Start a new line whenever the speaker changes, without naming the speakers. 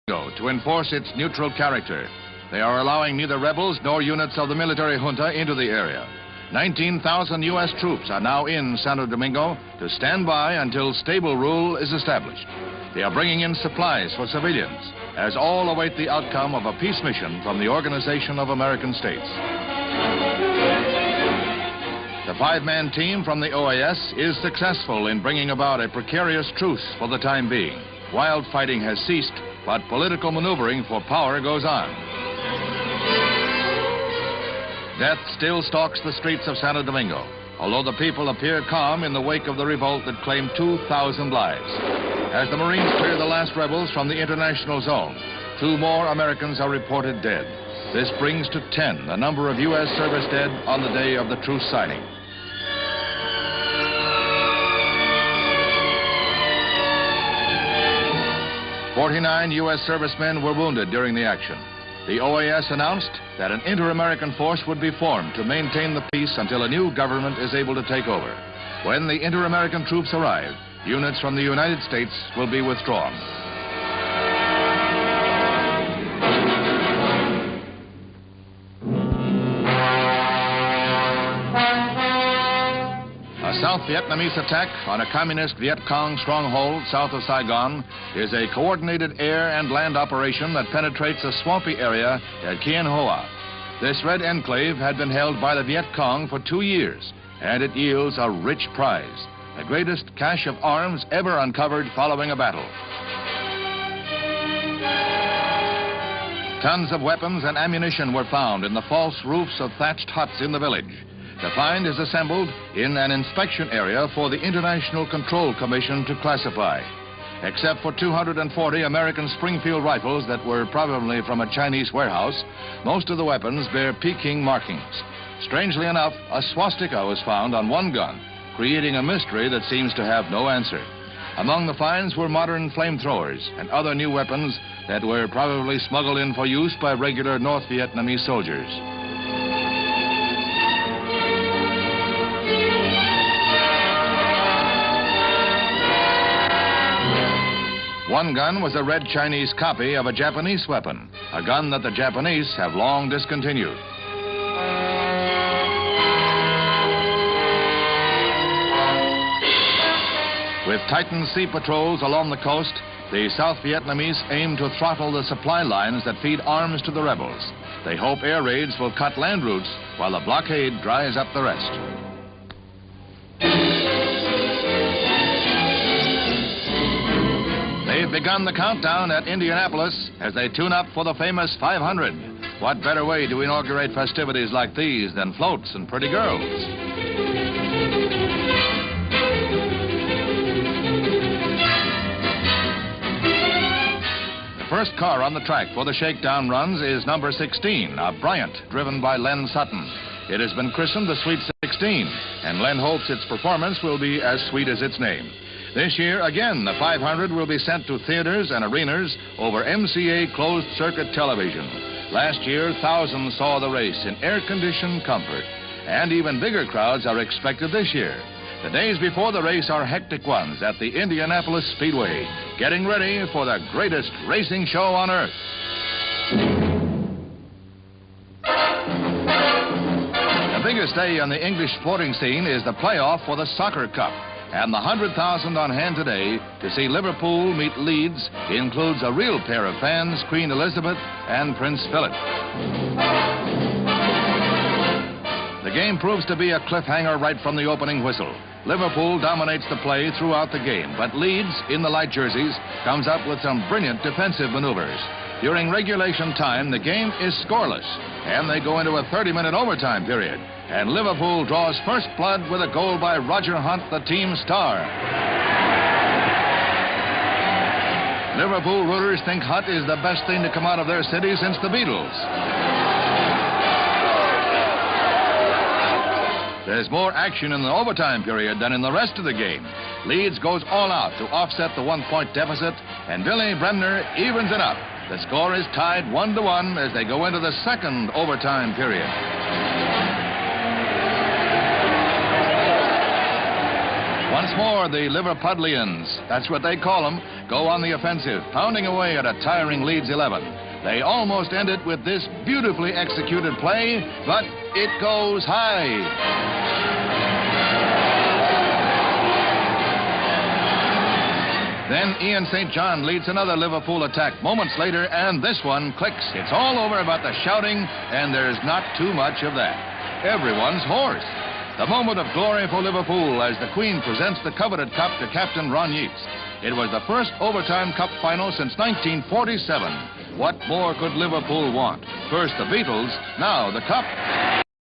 to enforce its neutral character. They are allowing neither rebels nor units of the military junta into the area. 19,000 U.S. troops are now in Santo Domingo to stand by until stable rule is established. They are bringing in supplies for civilians, as all await the outcome of a peace mission from the Organization of American States. The five-man team from the OAS is successful in bringing about a precarious truce for the time being. Wild fighting has ceased, but political maneuvering for power goes on. Death still stalks the streets of Santo Domingo, although the people appear calm in the wake of the revolt that claimed 2,000 lives. As the Marines clear the last rebels from the international zone, 2 more Americans are reported dead. This brings to 10 the number of U.S. service dead on the day of the truce signing. "49 U.S. servicemen were wounded during the action. The OAS announced that an inter-American force would be formed to maintain the peace until a new government is able to take over. When the inter-American troops arrive, units from the United States will be withdrawn." A South Vietnamese attack on a communist Viet Cong stronghold south of Saigon is a coordinated air and land operation that penetrates a swampy area at Kien Hoa. This red enclave had been held by the Viet Cong for 2 years, and it yields a rich prize, the greatest cache of arms ever uncovered following a battle. Tons of weapons and ammunition were found in the false roofs of thatched huts in the village. The find is assembled in an inspection area for the International Control Commission to classify. Except for 240 American Springfield rifles that were probably from a Chinese warehouse, most of the weapons bear Peking markings. Strangely enough, a swastika was found on one gun, creating a mystery that seems to have no answer. Among the finds were modern flamethrowers and other new weapons that were probably smuggled in for use by regular North Vietnamese soldiers. One gun was a red Chinese copy of a Japanese weapon, a gun that the Japanese have long discontinued. With tightened sea patrols along the coast, the South Vietnamese aim to throttle the supply lines that feed arms to the rebels. They hope air raids will cut land routes while the blockade dries up the rest. They've begun the countdown at Indianapolis as they tune up for the famous 500. What better way to inaugurate festivities like these than floats and pretty girls? The first car on the track for the shakedown runs is number 16, a Bryant driven by Len Sutton. It has been christened the Sweet 16, and Len hopes its performance will be as sweet as its name. This year, again, the 500 will be sent to theaters and arenas over MCA closed-circuit television. Last year, thousands saw the race in air-conditioned comfort, and even bigger crowds are expected this year. The days before the race are hectic ones at the Indianapolis Speedway, getting ready for the greatest racing show on earth. The biggest day on the English sporting scene is the playoff for the Soccer Cup. And the 100,000 on hand today to see Liverpool meet Leeds includes a real pair of fans, Queen Elizabeth and Prince Philip. The game proves to be a cliffhanger right from the opening whistle. Liverpool dominates the play throughout the game, but Leeds, in the light jerseys, comes up with some brilliant defensive maneuvers. During regulation time, the game is scoreless, and they go into a 30-minute overtime period. And Liverpool draws first blood with a goal by Roger Hunt, the team star. Liverpool rooters think Hunt is the best thing to come out of their city since the Beatles. There's more action in the overtime period than in the rest of the game. Leeds goes all out to offset the 1-point deficit, and Billy Bremner evens it up. The score is tied 1-1 as they go into the second overtime period. Once more, the Liverpudlians, that's what they call them, go on the offensive, pounding away at a tiring Leeds 11. They almost end it with this beautifully executed play, but it goes high. Then Ian St. John leads another Liverpool attack moments later, and this one clicks. It's all over about the shouting, and there's not too much of that. Everyone's hoarse. The moment of glory for Liverpool as the Queen presents the coveted cup to Captain Ron Yeats. It was the first overtime cup final since 1947. What more could Liverpool want? First the Beatles, now the cup.